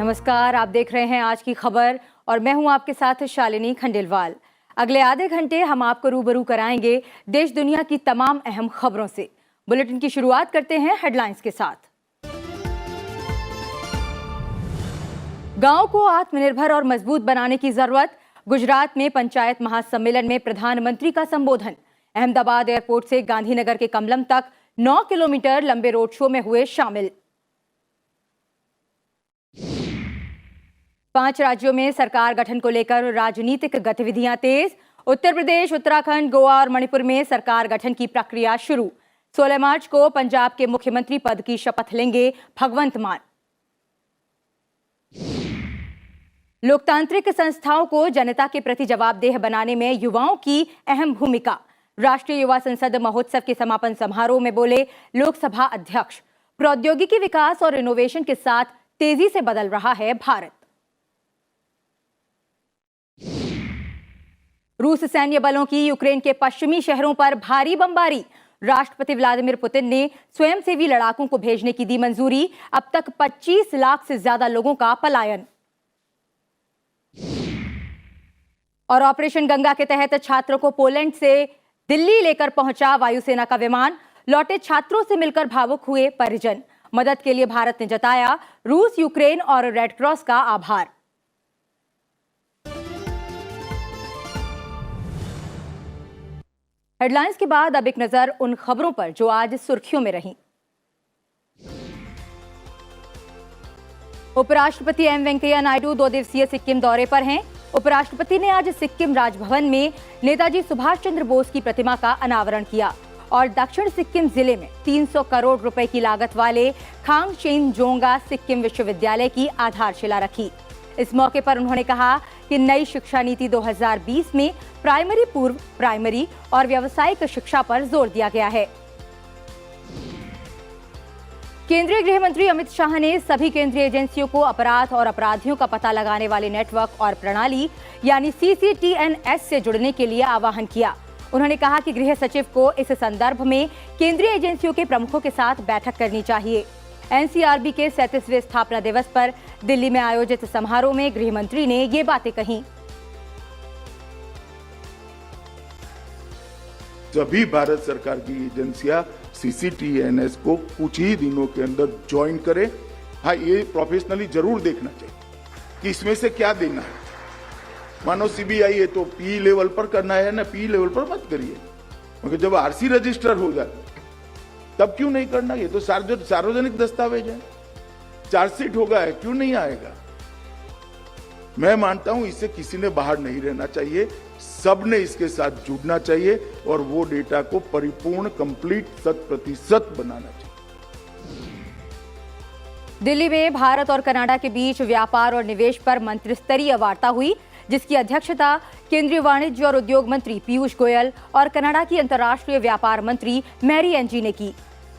नमस्कार, आप देख रहे हैं आज की खबर और मैं हूं आपके साथ शालिनी खंडेलवाल। अगले आधे घंटे हम आपको रूबरू कराएंगे देश दुनिया की तमाम अहम खबरों से। बुलेटिन की शुरुआत करते हैं हेडलाइंस के साथ। गांव को आत्मनिर्भर और मजबूत बनाने की जरूरत। गुजरात में पंचायत महासम्मेलन में प्रधानमंत्री का संबोधन। अहमदाबाद एयरपोर्ट से गांधीनगर के कमलम तक 9 किलोमीटर लंबे रोड शो में हुए शामिल। 5 राज्यों में सरकार गठन को लेकर राजनीतिक गतिविधियां तेज। उत्तर प्रदेश, उत्तराखंड, गोवा और मणिपुर में सरकार गठन की प्रक्रिया शुरू। 16 मार्च को पंजाब के मुख्यमंत्री पद की शपथ लेंगे भगवंत मान। लोकतांत्रिक संस्थाओं को जनता के प्रति जवाबदेह बनाने में युवाओं की अहम भूमिका। राष्ट्रीय युवा संसद महोत्सव के समापन समारोह में बोले लोकसभा अध्यक्ष। प्रौद्योगिकी विकास और इनोवेशन के साथ तेजी से बदल रहा है भारत। रूस सैन्य बलों की यूक्रेन के पश्चिमी शहरों पर भारी बमबारी। राष्ट्रपति व्लादिमीर पुतिन ने स्वयंसेवी लड़ाकों को भेजने की दी मंजूरी। अब तक 25 लाख से ज्यादा लोगों का पलायन। और ऑपरेशन गंगा के तहत छात्रों को पोलैंड से दिल्ली लेकर पहुंचा वायुसेना का विमान। लौटे छात्रों से मिलकर भावुक हुए परिजन। मदद के लिए भारत ने जताया रूस, यूक्रेन और रेड क्रॉस का आभार। हेडलाइंस के बाद अब एक नजर उन खबरों पर जो आज सुर्खियों में रहीं। उपराष्ट्रपति एम वेंकैया नायडू 2 दिवसीय सिक्किम दौरे पर हैं। उपराष्ट्रपति ने आज सिक्किम राजभवन में नेताजी सुभाष चंद्र बोस की प्रतिमा का अनावरण किया और दक्षिण सिक्किम जिले में 300 करोड़ रुपए की लागत वाले खांगचेनजोंगा सिक्किम विश्वविद्यालय की आधारशिला रखी। इस मौके पर उन्होंने कहा कि नई शिक्षा नीति 2020 में प्राइमरी, पूर्व प्राइमरी और व्यावसायिक शिक्षा पर जोर दिया गया है। केंद्रीय गृह मंत्री अमित शाह ने सभी केंद्रीय एजेंसियों को अपराध और अपराधियों का पता लगाने वाले नेटवर्क और प्रणाली यानी CCTNS से जुड़ने के लिए आह्वान किया। उन्होंने कहा कि गृह सचिव को इस संदर्भ में केंद्रीय एजेंसियों के प्रमुखों के साथ बैठक करनी चाहिए। NCRB के 37वें स्थापना दिवस पर दिल्ली में आयोजित समारोह में गृह मंत्री ने ये बातें कही। सभी भारत सरकार की एजेंसियां CCTNS को कुछ ही दिनों के अंदर ज्वाइन करें। हाँ, ये प्रोफेशनली जरूर देखना चाहिए कि इसमें से क्या देना है। मानो CBI है तो P लेवल पर करना है ना, P लेवल पर मत करिए, क्योंकि जब RC रजिस्टर हो जाए तब क्यों नहीं करना। ये तो सार्वजनिक दस्तावेज है, चार्जशीट होगा है, क्यों नहीं आएगा। मैं मानता हूं इससे किसी ने बाहर नहीं रहना चाहिए, सबने इसके साथ जुड़ना चाहिए और वो डेटा को परिपूर्ण, कंप्लीट, 100% बनाना चाहिए। दिल्ली में भारत और कनाडा के बीच व्यापार और निवेश पर मंत्रिस्तरीय वार्ता हुई, जिसकी अध्यक्षता केंद्रीय वाणिज्य और उद्योग मंत्री पीयूष गोयल और कनाडा की अंतर्राष्ट्रीय व्यापार मंत्री मैरी एनजी ने की।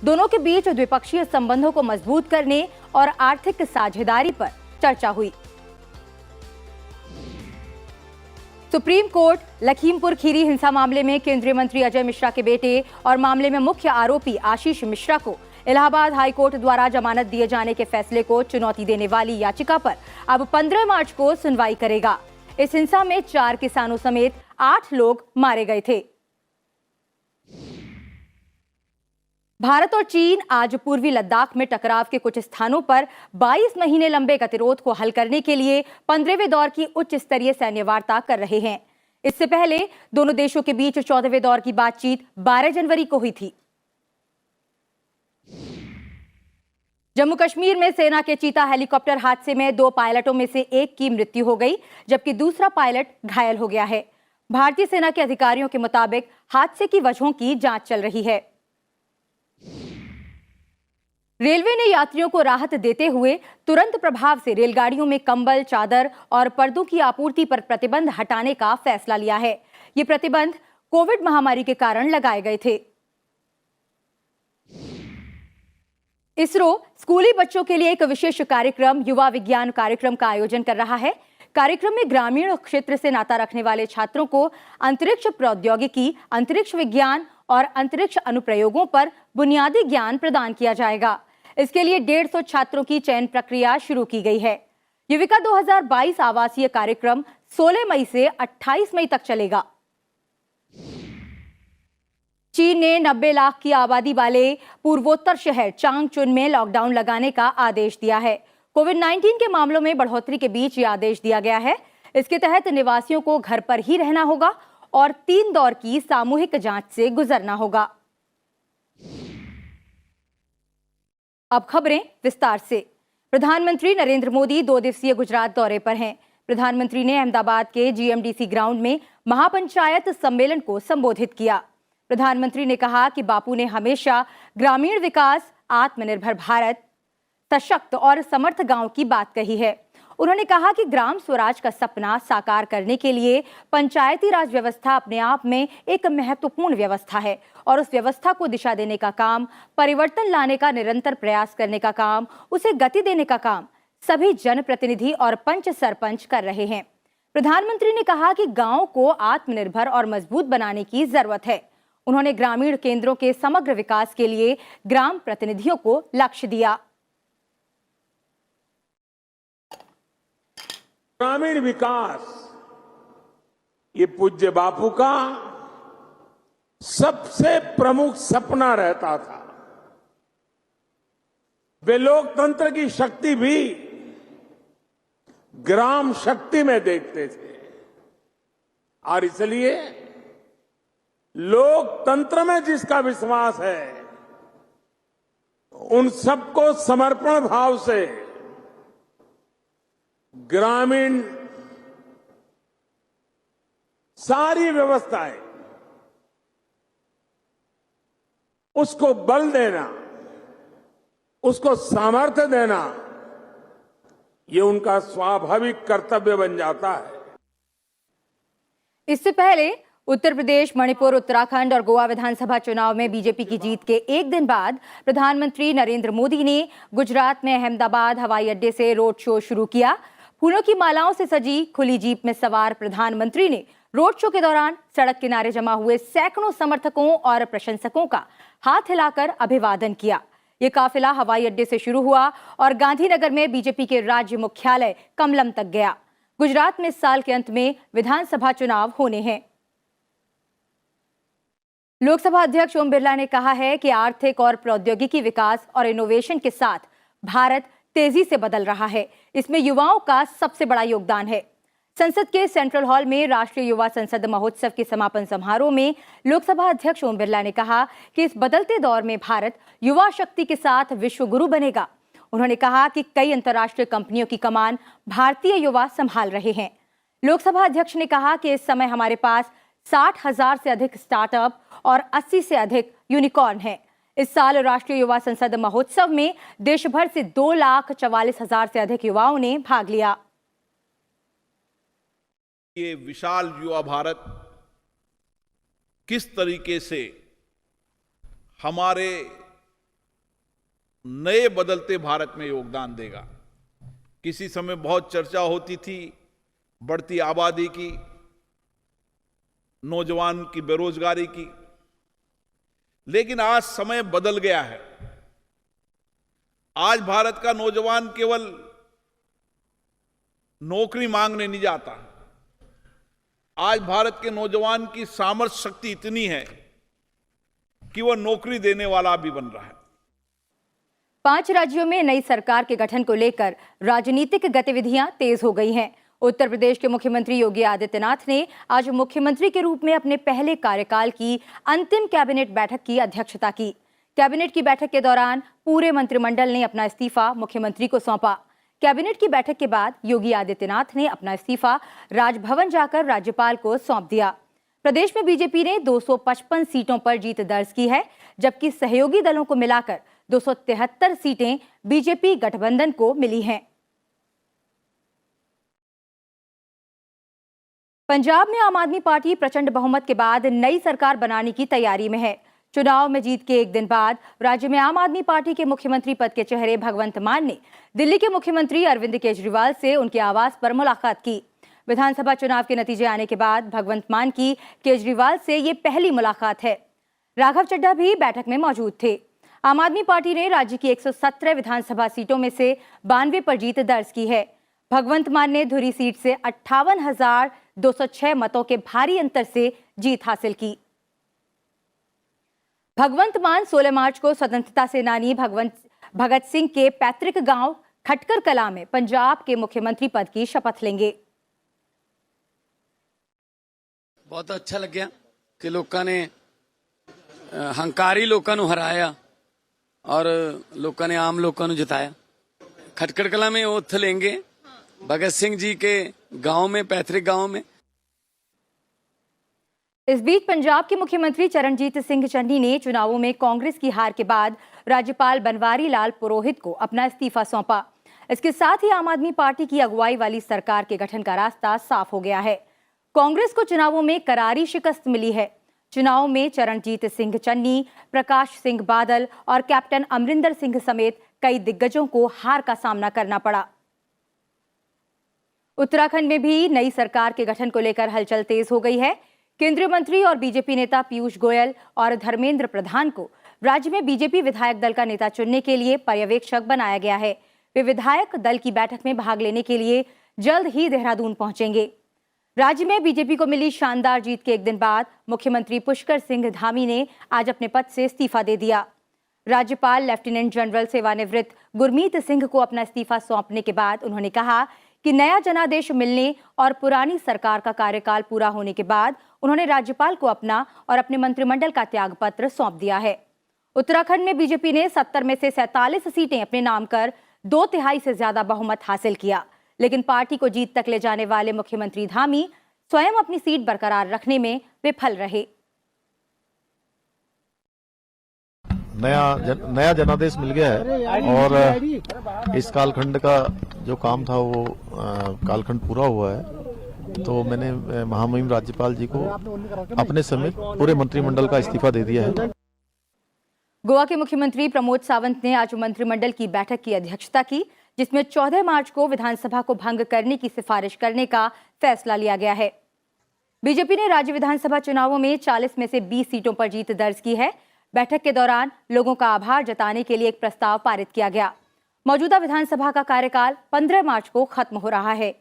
दोनों के बीच द्विपक्षीय संबंधों को मजबूत करने और आर्थिक साझेदारी पर चर्चा हुई। सुप्रीम कोर्ट लखीमपुर खीरी हिंसा मामले में केंद्रीय मंत्री अजय मिश्रा के बेटे और मामले में मुख्य आरोपी आशीष मिश्रा को इलाहाबाद हाई कोर्ट द्वारा जमानत दिए जाने के फैसले को चुनौती देने वाली याचिका पर अब 15 मार्च को सुनवाई करेगा। इस हिंसा में 4 किसानों समेत 8 लोग मारे गए थे। भारत और चीन आज पूर्वी लद्दाख में टकराव के कुछ स्थानों पर 22 महीने लंबे गतिरोध को हल करने के लिए 15वें दौर की उच्च स्तरीय सैन्य वार्ता कर रहे हैं। इससे पहले दोनों देशों के बीच 14वें दौर की बातचीत 12 जनवरी को हुई थी। जम्मू कश्मीर में सेना के चीता हेलीकॉप्टर हादसे में 2 पायलटों में से एक की मृत्यु हो गई, जबकि दूसरा पायलट घायल हो गया है। भारतीय सेना के अधिकारियों के मुताबिक हादसे की वजहों की जांच चल रही है। रेलवे ने यात्रियों को राहत देते हुए तुरंत प्रभाव से रेलगाड़ियों में कंबल, चादर और पर्दों की आपूर्ति पर प्रतिबंध हटाने का फैसला लिया है। ये प्रतिबंध कोविड महामारी के कारण लगाए गए थे। इसरो स्कूली बच्चों के लिए एक विशेष कार्यक्रम युवा विज्ञान कार्यक्रम का आयोजन कर रहा है। कार्यक्रम में ग्रामीण क्षेत्र से नाता रखने वाले छात्रों को अंतरिक्ष प्रौद्योगिकी, अंतरिक्ष विज्ञान और अंतरिक्ष अनुप्रयोगों पर बुनियादी ज्ञान प्रदान किया जाएगा। इसके लिए 150 छात्रों की चयन प्रक्रिया शुरू की गई है। युविका 2022 आवासीय कार्यक्रम 16 मई से 28 मई तक चलेगा। चीन ने 90 लाख की आबादी वाले पूर्वोत्तर शहर चांगचुन में लॉकडाउन लगाने का आदेश दिया है। कोविड-19 के मामलों में बढ़ोतरी के बीच ये आदेश दिया गया है। इसके तहत निवासियों को घर पर ही रहना होगा और 3 दौर की सामूहिक जांच से गुजरना होगा। अब खबरें विस्तार से। प्रधानमंत्री नरेंद्र मोदी 2 दिवसीय गुजरात दौरे पर हैं। प्रधानमंत्री ने अहमदाबाद के जीएमडीसी ग्राउंड में महापंचायत सम्मेलन को संबोधित किया। प्रधानमंत्री ने कहा कि बापू ने हमेशा ग्रामीण विकास, आत्मनिर्भर भारत, सशक्त और समर्थ गांव की बात कही है। उन्होंने कहा कि ग्राम स्वराज का सपना साकार करने के लिए पंचायती राज व्यवस्था अपने आप में एक महत्वपूर्ण व्यवस्था है और उस व्यवस्था को दिशा देने का काम, परिवर्तन लाने का निरंतर प्रयास करने का काम, उसे गति देने का काम सभी जनप्रतिनिधि और पंच सरपंच कर रहे हैं। प्रधानमंत्री ने कहा कि गांव को आत्मनिर्भर और मजबूत बनाने की जरूरत है। उन्होंने ग्रामीण केंद्रों के समग्र विकास के लिए ग्राम प्रतिनिधियों को लक्ष्य दिया। ग्रामीण विकास ये पूज्य बापू का सबसे प्रमुख सपना रहता था। वे लोकतंत्र की शक्ति भी ग्राम शक्ति में देखते थे और इसलिए लोकतंत्र में जिसका विश्वास है उन सबको समर्पण भाव से ग्रामीण सारी व्यवस्थाएं उसको बल देना, उसको सामर्थ्य देना, ये उनका स्वाभाविक कर्तव्य बन जाता है। इससे पहले उत्तर प्रदेश, मणिपुर, उत्तराखंड और गोवा विधानसभा चुनाव में बीजेपी की जीत के एक दिन बाद प्रधानमंत्री नरेंद्र मोदी ने गुजरात में अहमदाबाद हवाई अड्डे से रोड शो शुरू किया। फूलों की मालाओं से सजी खुली जीप में सवार प्रधानमंत्री ने रोड शो के दौरान सड़क किनारे जमा हुए सैकड़ों समर्थकों और प्रशंसकों का हाथ हिलाकर अभिवादन किया। ये काफिला हवाई अड्डे से शुरू हुआ और गांधीनगर में बीजेपी के राज्य मुख्यालय कमलम तक गया। गुजरात में इस साल के अंत में विधानसभा चुनाव होने हैं। लोकसभा अध्यक्ष ओम बिरला ने कहा है कि आर्थिक और प्रौद्योगिकी विकास और इनोवेशन के साथ भारत तेजी से बदल रहा है। इसमें युवाओं का सबसे बड़ा योगदान है। संसद के सेंट्रल हॉल में राष्ट्रीय युवा संसद महोत्सव के समापन समारोह में लोकसभा अध्यक्ष ओम बिरला ने कहा कि इस बदलते दौर में भारत युवा शक्ति के साथ विश्व गुरु बनेगा। उन्होंने कहा कि कई अंतर्राष्ट्रीय कंपनियों की कमान भारतीय युवा संभाल रहे हैं। लोकसभा अध्यक्ष ने कहा कि इस समय हमारे पास 60,000 से अधिक स्टार्टअप और 80 से अधिक यूनिकॉर्न हैं। इस साल राष्ट्रीय युवा संसद महोत्सव में देश भर से 2,44,000 से अधिक युवाओं ने भाग लिया। ये विशाल युवा भारत किस तरीके से हमारे नए बदलते भारत में योगदान देगा। किसी समय बहुत चर्चा होती थी बढ़ती आबादी की, नौजवान की बेरोजगारी की, लेकिन आज समय बदल गया है। आज भारत का नौजवान केवल नौकरी मांगने नहीं जाता। आज भारत के नौजवान की सामर्थ्य शक्ति इतनी है कि वह नौकरी देने वाला भी बन रहा है। 5 राज्यों में नई सरकार के गठन को लेकर राजनीतिक गतिविधियां तेज हो गई हैं। उत्तर प्रदेश के मुख्यमंत्री योगी आदित्यनाथ ने आज मुख्यमंत्री के रूप में अपने पहले कार्यकाल की अंतिम कैबिनेट बैठक की अध्यक्षता की। कैबिनेट की बैठक के दौरान पूरे मंत्रिमंडल ने अपना इस्तीफा मुख्यमंत्री को सौंपा। कैबिनेट की बैठक के बाद योगी आदित्यनाथ ने अपना इस्तीफा राजभवन जाकर राज्यपाल को सौंप दिया। प्रदेश में बीजेपी ने 255 सीटों पर जीत दर्ज की है, जबकि सहयोगी दलों को मिलाकर 273 सीटें बीजेपी गठबंधन को मिली हैं। पंजाब में आम आदमी पार्टी प्रचंड बहुमत के बाद नई सरकार बनाने की तैयारी में है। चुनाव में जीत के एक दिन बाद राज्य में आम आदमी पार्टी के मुख्यमंत्री पद के चेहरे भगवंत मान ने दिल्ली के मुख्यमंत्री अरविंद केजरीवाल से उनके आवास पर मुलाकात की। विधानसभा चुनाव के नतीजे आने के बाद भगवंत मान की केजरीवाल से ये पहली मुलाकात है। राघव चड्ढा भी बैठक में मौजूद थे। आम आदमी पार्टी ने राज्य की 117 विधानसभा सीटों में से 92 पर जीत दर्ज की है। भगवंत मान ने धुरी सीट से 58,206 मतों के भारी अंतर से जीत हासिल की। भगवंत मान 16 मार्च को स्वतंत्रता सेनानी भगत सिंह के पैतृक गांव खटकर कला में पंजाब के मुख्यमंत्री पद की शपथ लेंगे। बहुत अच्छा लग्या कि लोगों ने हंकारी लोगों को हराया और लोगों ने आम लोगों को जिताया। खटकर कला में ओथ लेंगे भगत सिंह जी के गांव में, पैतृक गांव में। इस बीच पंजाब के मुख्यमंत्री चरणजीत सिंह चन्नी ने चुनावों में कांग्रेस की हार के बाद राज्यपाल बनवारी लाल पुरोहित को अपना इस्तीफा सौंपा। इसके साथ ही आम आदमी पार्टी की अगुवाई वाली सरकार के गठन का रास्ता साफ हो गया है। कांग्रेस को चुनावों में करारी शिकस्त मिली है। चुनाव में चरणजीत सिंह चन्नी, प्रकाश सिंह बादल और कैप्टन अमरिंदर सिंह समेत कई दिग्गजों को हार का सामना करना पड़ा। उत्तराखंड में भी नई सरकार के गठन को लेकर हलचल तेज हो गई है। केंद्रीय मंत्री और बीजेपी नेता पीयूष गोयल और धर्मेंद्र प्रधान को राज्य में बीजेपी विधायक दल का नेता चुनने के लिए पर्यवेक्षक बनाया गया है। वे विधायक दल की बैठक में भाग लेने के लिए जल्द ही देहरादून पहुंचेंगे। राज्य में बीजेपी को मिली शानदार जीत के एक दिन बाद मुख्यमंत्री पुष्कर सिंह धामी ने आज अपने पद से इस्तीफा दे दिया। राज्यपाल लेफ्टिनेंट जनरल सेवानिवृत्त गुरमीत सिंह को अपना इस्तीफा सौंपने के बाद उन्होंने कहा कि नया जनादेश मिलने और पुरानी सरकार का कार्यकाल पूरा होने के बाद उन्होंने राज्यपाल को अपना और अपने मंत्रिमंडल का त्यागपत्र सौंप दिया है। उत्तराखंड में बीजेपी ने 70 में से 47 सीटें अपने नाम कर 2/3 से ज्यादा बहुमत हासिल किया, लेकिन पार्टी को जीत तक ले जाने वाले मुख्यमंत्री धामी स्वयं अपनी सीट बरकरार रखने में विफल रहे। नया जनादेश मिल गया है और इस कालखंड का जो काम था वो कालखंड पूरा हुआ है। तो मैंने महामहिम राज्यपाल जी को अपने समेत पूरे मंत्रिमंडल का इस्तीफा दे दिया है। गोवा के मुख्यमंत्री प्रमोद सावंत ने आज मंत्रिमंडल की बैठक की अध्यक्षता की, जिसमें 14 मार्च को विधानसभा को भंग करने की सिफारिश करने का फैसला लिया गया है। बीजेपी ने राज्य विधानसभा चुनावों में 40 में से 20 सीटों पर जीत दर्ज की है। बैठक के दौरान लोगों का आभार जताने के लिए एक प्रस्ताव पारित किया गया। मौजूदा विधानसभा का कार्यकाल 15 मार्च को खत्म हो रहा है।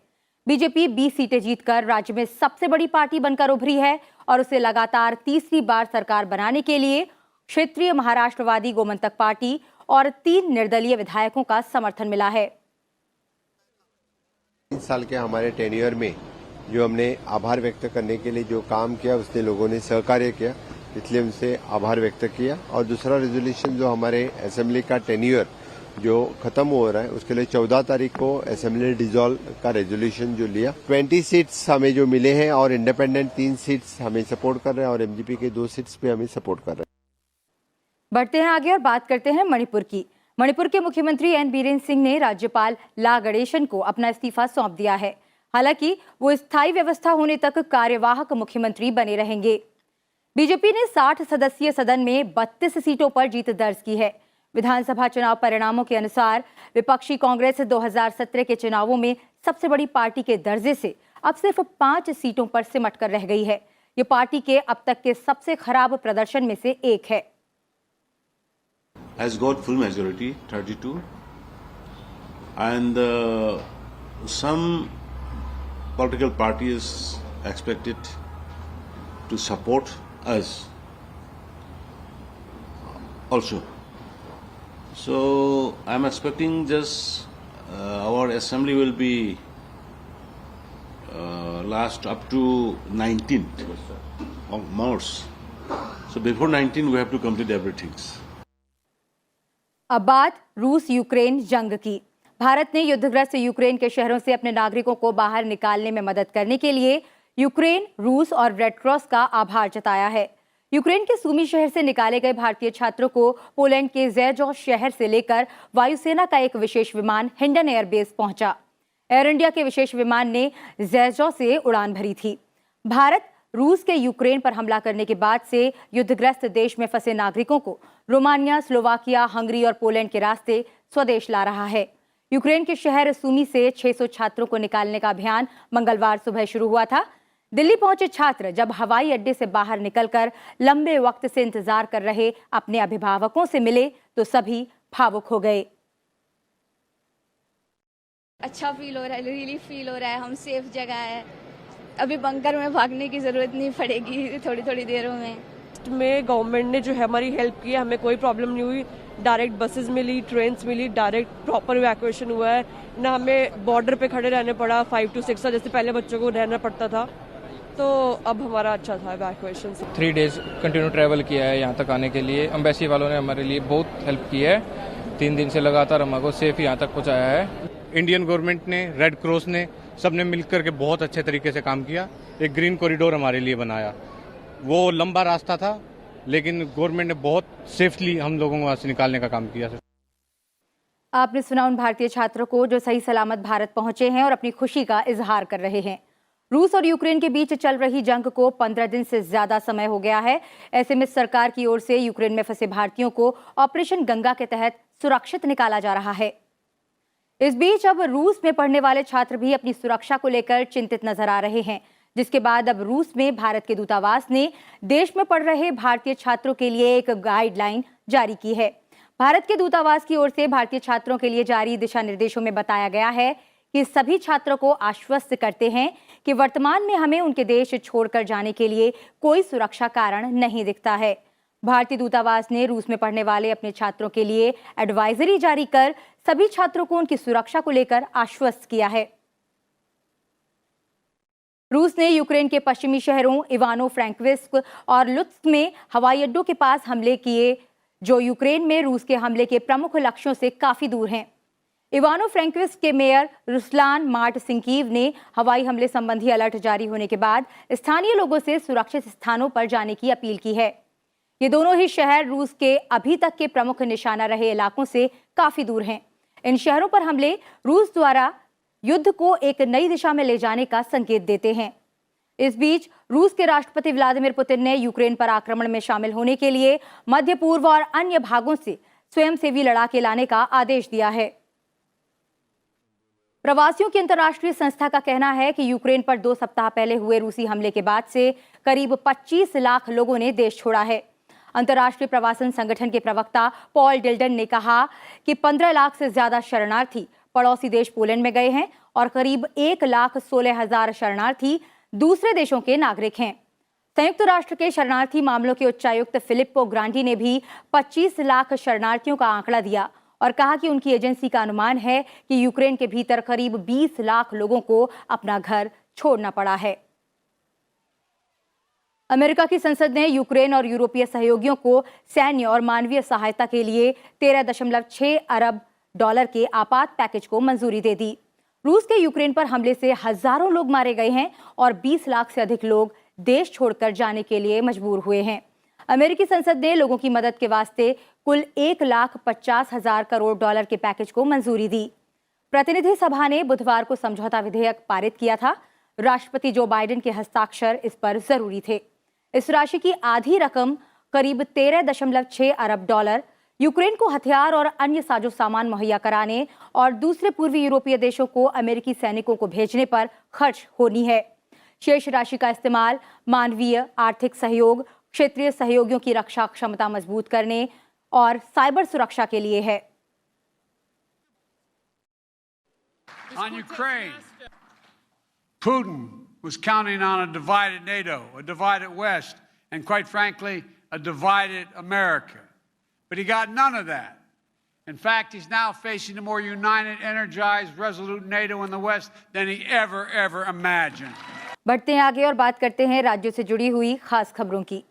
बीजेपी 20 सीटें जीतकर राज्य में सबसे बड़ी पार्टी बनकर उभरी है और उसे लगातार तीसरी बार सरकार बनाने के लिए क्षेत्रीय महाराष्ट्रवादी गोमंतक पार्टी और 3 निर्दलीय विधायकों का समर्थन मिला है। 3 साल के हमारे टेन्योर में जो हमने आभार व्यक्त करने के लिए जो काम किया उसने लोगों ने सहकार्य किया, इसलिए उनसे आभार व्यक्त किया। और दूसरा रेजोल्यूशन जो हमारे असेंबली का टेन्योर जो खत्म हो रहा है उसके लिए 14 तारीख को असेंबली डिसॉल्व का रेजोल्यूशन जो लिया। 20 सीट्स हमें जो मिले हैं और इंडिपेंडेंट 3 सीट्स हमें सपोर्ट कर रहे हैं और एमजीपी के 2 सीट्स पे हमें सपोर्ट कर रहे हैं। बढ़ते हैं आगे और बात करते हैं मणिपुर की। मणिपुर के मुख्यमंत्री एन बीरेन सिंह ने राज्यपाल ला गणेशन को अपना इस्तीफा सौंप दिया है। हालांकि वो स्थायी व्यवस्था होने तक कार्यवाहक मुख्यमंत्री बने रहेंगे। बीजेपी ने 60 सदस्यीय सदन में 32 सीटों पर जीत दर्ज की है। विधानसभा चुनाव परिणामों के अनुसार विपक्षी कांग्रेस 2017 के चुनावों में सबसे बड़ी पार्टी के दर्जे से अब सिर्फ 5 सीटों पर सिमट कर रह गई है। ये पार्टी के अब तक के सबसे खराब प्रदर्शन में से एक है। Has got full majority, 32, and some political parties expected to support us also. So I'm expecting just our assembly will be last up to 19th of March. So before 19 we have to complete everything. अब बात रूस Ukraine जंग की। भारत ने युद्धग्रस्त Ukraine के शहरों से अपने नागरिकों को बाहर निकालने में मदद करने के लिए यूक्रेन, रूस और रेड क्रॉस का आभार जताया है। यूक्रेन के सूमी शहर से निकाले गए भारतीय छात्रों को पोलैंड के ज़ेजॉ शहर से लेकर वायुसेना का एक विशेष विमान हिंडन एयरबेस पहुंचा। एयर इंडिया के विशेष विमान ने ज़ेजॉ से उड़ान भरी थी। भारत रूस के यूक्रेन पर हमला करने के बाद से युद्धग्रस्त देश में फंसे नागरिकों को रोमानिया, स्लोवाकिया, हंगरी और पोलैंड के रास्ते स्वदेश ला रहा है। यूक्रेन के शहर सूमी से 600 छात्रों को निकालने का अभियान मंगलवार सुबह शुरू हुआ था। दिल्ली पहुंचे छात्र जब हवाई अड्डे से बाहर निकलकर लंबे वक्त से इंतजार कर रहे अपने अभिभावकों से मिले तो सभी भावुक हो गए। अच्छा फील हो रहा है, रिलीफ फील हो रहा है, हम सेफ जगह है। अभी बंकर में भागने की जरूरत नहीं पड़ेगी थोड़ी थोड़ी देरों में। गवर्नमेंट ने जो है हमारी हेल्प की है, हमें कोई प्रॉब्लम नहीं हुई। डायरेक्ट बसेस मिली, ट्रेन्स मिली, डायरेक्ट प्रॉपर इवैक्यूएशन हुआ है ना, हमें बॉर्डर पे खड़े रहने पड़ा 5 to 6 जैसे पहले बच्चों को रहना पड़ता था। तो अब हमारा अच्छा था इवैक्यूएशन से। 3 days कंटिन्यू ट्रैवल किया है यहाँ तक आने के लिए। एम्बेसी वालों ने हमारे लिए बहुत हेल्प की है, 3 दिन से लगातार हमको सेफ यहाँ तक पहुँचाया है। इंडियन गवर्नमेंट ने, रेड क्रॉस ने, सबने मिलकर के बहुत अच्छे तरीके से काम किया। एक ग्रीन कॉरिडोर हमारे लिए बनाया, वो लंबा रास्ता था लेकिन गवर्नमेंट ने बहुत सेफली हम लोगों को वहाँ से निकालने का काम किया। आपने सुना उन भारतीय छात्रों को जो सही सलामत भारत पहुंचे हैं और अपनी खुशी का इजहार कर रहे हैं। रूस और यूक्रेन के बीच चल रही जंग को 15 दिन से ज्यादा समय हो गया है। ऐसे में सरकार की ओर से यूक्रेन में फंसे भारतीयों को ऑपरेशन गंगा के तहत सुरक्षित निकाला जा रहा है। इस बीच अब रूस में पढ़ने वाले छात्र भी अपनी सुरक्षा को लेकर चिंतित नजर आ रहे हैं, जिसके बाद अब रूस में भारत के दूतावास ने देश में पढ़ रहे भारतीय छात्रों के लिए एक गाइडलाइन जारी की है। भारत के दूतावास की ओर से भारतीय छात्रों के लिए जारी दिशा निर्देशों में बताया गया है कि सभी छात्रों को आश्वस्त करते हैं कि वर्तमान में हमें उनके देश छोड़कर जाने के लिए कोई सुरक्षा कारण नहीं दिखता है। भारतीय दूतावास ने रूस में पढ़ने वाले अपने छात्रों के लिए एडवाइजरी जारी कर सभी छात्रों को उनकी सुरक्षा को लेकर आश्वस्त किया है। रूस ने यूक्रेन के पश्चिमी शहरों इवानो फ्रैंकोविस्क और लुत्स्क में हवाई अड्डों के पास हमले किए, जो यूक्रेन में रूस के हमले के प्रमुख लक्ष्यों से काफी दूर हैं। इवानो फ्रैंकोविस्क के मेयर रुस्लान मार्टसिंकीव ने हवाई हमले संबंधी अलर्ट जारी होने के बाद स्थानीय लोगों से सुरक्षित स्थानों पर जाने की अपील की है। ये दोनों ही शहर रूस के अभी तक के प्रमुख निशाना रहे इलाकों से काफी दूर हैं। इन शहरों पर हमले रूस द्वारा युद्ध को एक नई दिशा में ले जाने का संकेत देते हैं। इस बीच रूस के राष्ट्रपति व्लादिमीर पुतिन ने यूक्रेन पर आक्रमण में शामिल होने के लिए मध्य पूर्व और अन्य भागों से स्वयंसेवी लड़ाके लाने का आदेश दिया है। प्रवासियों की अंतर्राष्ट्रीय संस्था का कहना है कि यूक्रेन पर 2 सप्ताह पहले हुए रूसी हमले के बाद से करीब 25 लाख लोगों ने देश छोड़ा है। अंतर्राष्ट्रीय प्रवासन संगठन के प्रवक्ता पॉल डिल्डन ने कहा कि 15 लाख से ज्यादा शरणार्थी पड़ोसी देश पोलैंड में गए हैं और करीब 1,16,000 शरणार्थी दूसरे देशों के नागरिक हैं। संयुक्त राष्ट्र के शरणार्थी मामलों के उच्चायुक्त फिलिप्पो ग्रांडी ने भी 25 लाख शरणार्थियों का आंकड़ा दिया और कहा कि उनकी एजेंसी का अनुमान है कि यूक्रेन के भीतर करीब 20 लाख लोगों को अपना घर छोड़ना पड़ा है। अमेरिका की संसद ने यूक्रेन और यूरोपीय सहयोगियों को सैन्य और मानवीय सहायता के लिए $13.6 अरब के आपात पैकेज को मंजूरी दे दी। रूस के यूक्रेन पर हमले से हजारों लोग मारे गए हैं और 20 लाख से अधिक लोग देश छोड़कर जाने के लिए मजबूर हुए हैं। अमेरिकी संसद ने लोगों की मदद के वास्ते कुल $1,50,000 करोड़ के पैकेज को मंजूरी दी। प्रतिनिधि सभा ने बुधवार को समझौता विधेयक पारित किया था। राष्ट्रपति जो बाइडेन के हस्ताक्षर इस पर जरूरी थे। इस राशि की आधी रकम करीब $13.6 अरब यूक्रेन को हथियार और अन्य साजो सामान मुहैया कराने और दूसरे पूर्वी यूरोपीय देशों को अमेरिकी सैनिकों को भेजने पर खर्च होनी है। शेष राशि का इस्तेमाल मानवीय, आर्थिक सहयोग, क्षेत्रीय सहयोगियों की रक्षा क्षमता मजबूत करने और साइबर सुरक्षा के लिए है। On Ukraine, Putin was counting on a divided NATO, a divided West, and quite frankly, a divided America. But he got none of that. In fact, he's now facing a more united, energized, resolute NATO in the West than he ever imagined. बढ़ते हैं आगे और बात करते हैं राज्यों से जुड़ी हुई खास खबरों की।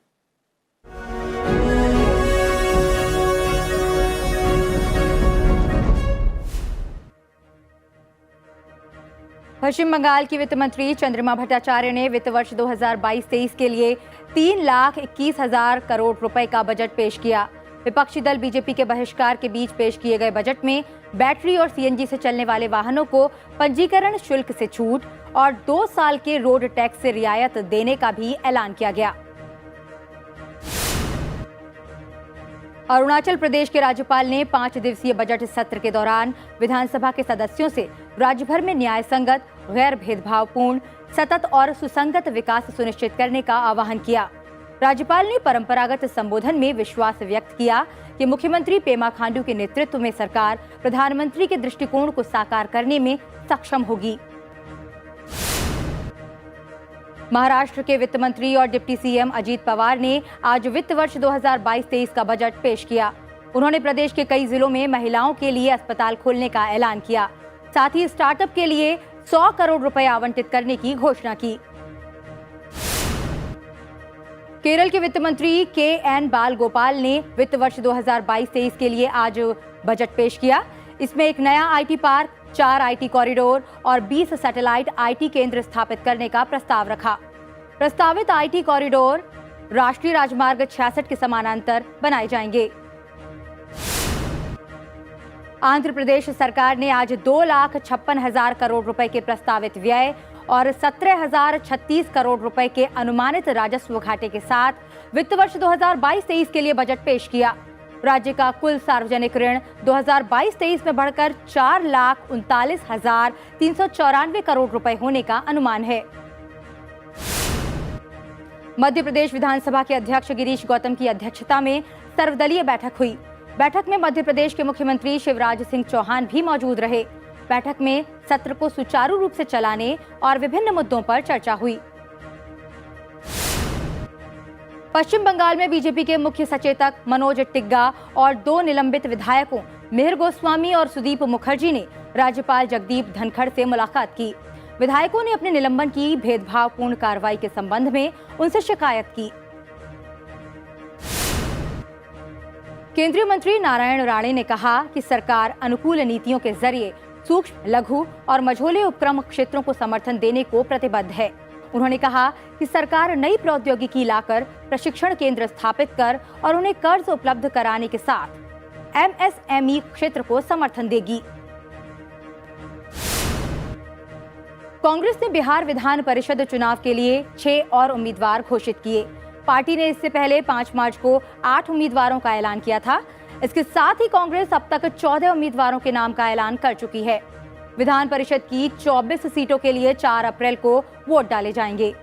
पश्चिम बंगाल की वित्त मंत्री चंद्रिमा भट्टाचार्य ने वित्त वर्ष 2022-23 के लिए 3,21,000 करोड़ रुपए का बजट पेश किया। विपक्षी दल बीजेपी के बहिष्कार के बीच पेश किए गए बजट में बैटरी और सीएनजी से चलने वाले वाहनों को पंजीकरण शुल्क से छूट और 2 साल के रोड टैक्स से रियायत देने का भी ऐलान किया गया। अरुणाचल प्रदेश के राज्यपाल ने 5 दिवसीय बजट सत्र के दौरान विधानसभा के सदस्यों से राज्य भर में न्याय संगत, गैर भेदभावपूर्ण, सतत और सुसंगत विकास सुनिश्चित करने का आह्वान किया। राज्यपाल ने परंपरागत संबोधन में विश्वास व्यक्त किया कि मुख्यमंत्री पेमा खांडू के नेतृत्व में सरकार प्रधानमंत्री के दृष्टिकोण को साकार करने में सक्षम होगी। महाराष्ट्र के वित्त मंत्री और डिप्टी सीएम अजीत पवार ने आज वित्त वर्ष 2022-23 का बजट पेश किया। उन्होंने प्रदेश के कई जिलों में महिलाओं के लिए अस्पताल खोलने का ऐलान किया। साथ ही स्टार्टअप के लिए 100 करोड़ रुपए आवंटित करने की घोषणा की। केरल के वित्त मंत्री के.एन. बालगोपाल ने वित्त वर्ष 2022-23 के लिए आज बजट पेश किया। इसमें एक नया आईटी पार्क, 4 आईटी कॉरिडोर और 20 सैटेलाइट आईटी केंद्र स्थापित करने का प्रस्ताव रखा। प्रस्तावित आईटी कॉरिडोर राष्ट्रीय राजमार्ग 66 के समानांतर बनाए जाएंगे। आंध्र प्रदेश सरकार ने आज 2,56,000 करोड़ रुपए के प्रस्तावित व्यय और 17,036 करोड़ रुपए के अनुमानित राजस्व घाटे के साथ वित्त वर्ष 2022-23 के लिए बजट पेश किया। राज्य का कुल सार्वजनिक ऋण 2022-23 में बढ़कर 4,39,394 करोड़ रुपए होने का अनुमान है। मध्य प्रदेश विधानसभा के अध्यक्ष गिरीश गौतम की अध्यक्षता में सर्वदलीय बैठक हुई। बैठक में मध्य प्रदेश के मुख्यमंत्री शिवराज सिंह चौहान भी मौजूद रहे। बैठक में सत्र को सुचारू रूप से चलाने और विभिन्न मुद्दों पर चर्चा हुई। पश्चिम बंगाल में बीजेपी के मुख्य सचेतक मनोज टिग्गा और 2 निलंबित विधायकों मिहिर गोस्वामी और सुदीप मुखर्जी ने राज्यपाल जगदीप धनखड़ से मुलाकात की। विधायकों ने अपने निलंबन की भेदभावपूर्ण कार्रवाई के संबंध में उनसे शिकायत की। केंद्रीय मंत्री नारायण राणे ने कहा कि सरकार अनुकूल नीतियों के जरिए सूक्ष्म, लघु और मझोले उपक्रम क्षेत्रों को समर्थन देने को प्रतिबद्ध है। उन्होंने कहा कि सरकार नई प्रौद्योगिकी लाकर प्रशिक्षण केंद्र स्थापित कर और उन्हें कर्ज उपलब्ध कराने के साथ एमएसएमई क्षेत्र को समर्थन देगी। कांग्रेस ने बिहार विधान परिषद चुनाव के लिए 6 और उम्मीदवार घोषित किए। पार्टी ने इससे पहले 5 मार्च को 8 उम्मीदवारों का ऐलान किया था। इसके साथ ही कांग्रेस अब तक 14 उम्मीदवारों के नाम का ऐलान कर चुकी है। विधान परिषद की 24 सीटों के लिए 4 अप्रैल को वोट डाले जाएंगे।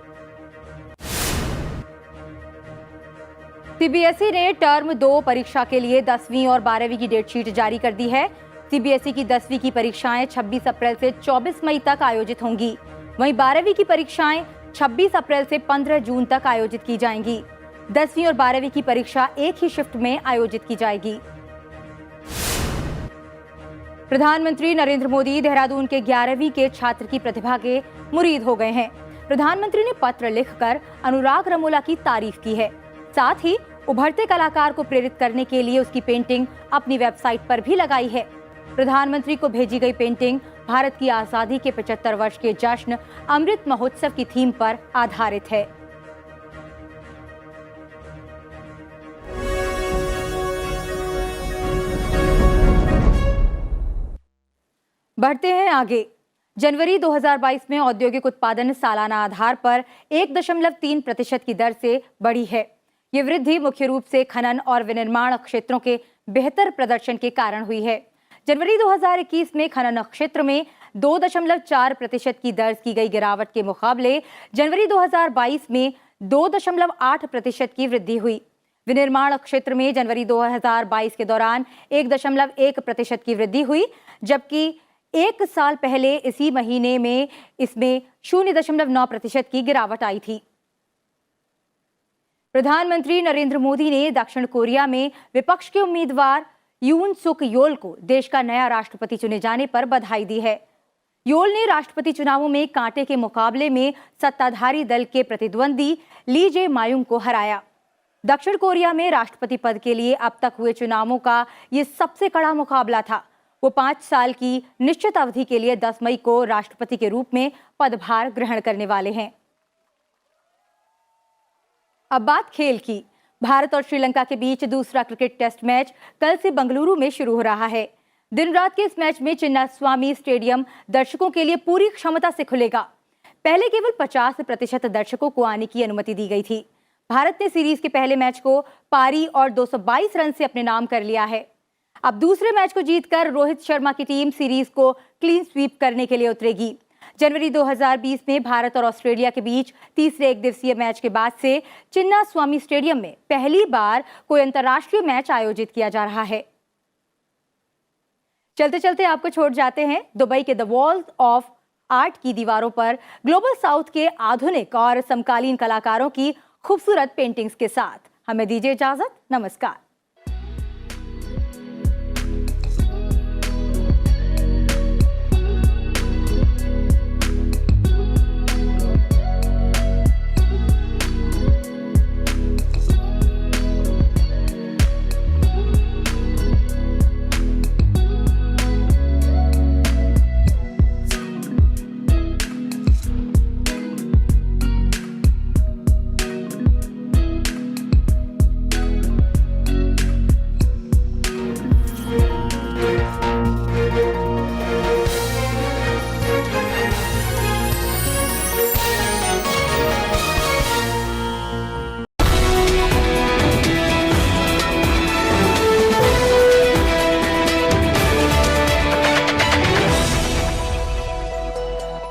सीबीएसई ने टर्म 2 परीक्षा के लिए 10वीं और 12वीं की डेटशीट जारी कर दी है। सीबीएसई की 10वीं की परीक्षाएं 26 अप्रैल से 24 मई तक आयोजित होंगी। वहीं 12वीं की परीक्षाएं 26 अप्रैल से 15 जून तक आयोजित की जाएंगी। 10वीं और 12वीं की परीक्षा एक ही शिफ्ट में आयोजित की जाएगी। प्रधानमंत्री नरेंद्र मोदी देहरादून के 11वीं के छात्र की प्रतिभा के मुरीद हो गए हैं। प्रधानमंत्री ने पत्र लिखकर अनुराग रमोला की तारीफ की है। साथ ही उभरते कलाकार को प्रेरित करने के लिए उसकी पेंटिंग अपनी वेबसाइट पर भी लगाई है। प्रधानमंत्री को भेजी गई पेंटिंग भारत की आजादी के 75 वर्ष के जश्न अमृत महोत्सव की थीम पर आधारित है। बढ़ते हैं आगे। जनवरी 2022 में औद्योगिक उत्पादन सालाना आधार पर 1.3% की दर से बढ़ी है। ये वृद्धि मुख्य रूप से खनन और विनिर्माण क्षेत्रों के बेहतर प्रदर्शन के कारण हुई है। जनवरी 2021 में खनन क्षेत्र में 2.4% की दर्ज की गई गिरावट के मुकाबले जनवरी 2022 में 2.8% की वृद्धि हुई। विनिर्माण क्षेत्र में जनवरी 2022 के दौरान 1.1% की वृद्धि हुई, जबकि एक साल पहले इसी महीने में इसमें 0.9% की गिरावट आई थी। प्रधानमंत्री नरेंद्र मोदी ने दक्षिण कोरिया में विपक्ष के उम्मीदवार यून सुक योल को देश का नया राष्ट्रपति चुने जाने पर बधाई दी है। योल ने राष्ट्रपति चुनावों में कांटे के मुकाबले में सत्ताधारी दल के प्रतिद्वंदी ली जे मायुंग को हराया। दक्षिण कोरिया में राष्ट्रपति पद के लिए अब तक हुए चुनावों का ये सबसे कड़ा मुकाबला था। वो 5 साल की निश्चित अवधि के लिए 10 मई को राष्ट्रपति के रूप में पदभार ग्रहण करने वाले हैं। अब बात खेल की। भारत और श्रीलंका के बीच दूसरा क्रिकेट टेस्ट मैच कल से बेंगलुरु में शुरू हो रहा है। दिन रात के इस मैच में चिन्नास्वामी स्टेडियम दर्शकों के लिए पूरी क्षमता से खुलेगा। पहले केवल 50% दर्शकों को आने की अनुमति दी गई थी। भारत ने सीरीज के पहले मैच को पारी और 222 रन से अपने नाम कर लिया है। अब दूसरे मैच को जीतकर रोहित शर्मा की टीम सीरीज को क्लीन स्वीप करने के लिए उतरेगी। जनवरी 2020 में भारत और ऑस्ट्रेलिया के बीच तीसरे एक दिवसीय मैच के बाद से चिन्ना स्वामी स्टेडियम में पहली बार कोई अंतर्राष्ट्रीय मैच आयोजित किया जा रहा है। चलते चलते आपको छोड़ जाते हैं दुबई के द वॉल ऑफ आर्ट की दीवारों पर ग्लोबल साउथ के आधुनिक और समकालीन कलाकारों की खूबसूरत पेंटिंग्स के साथ। हमें दीजिए इजाजत। नमस्कार।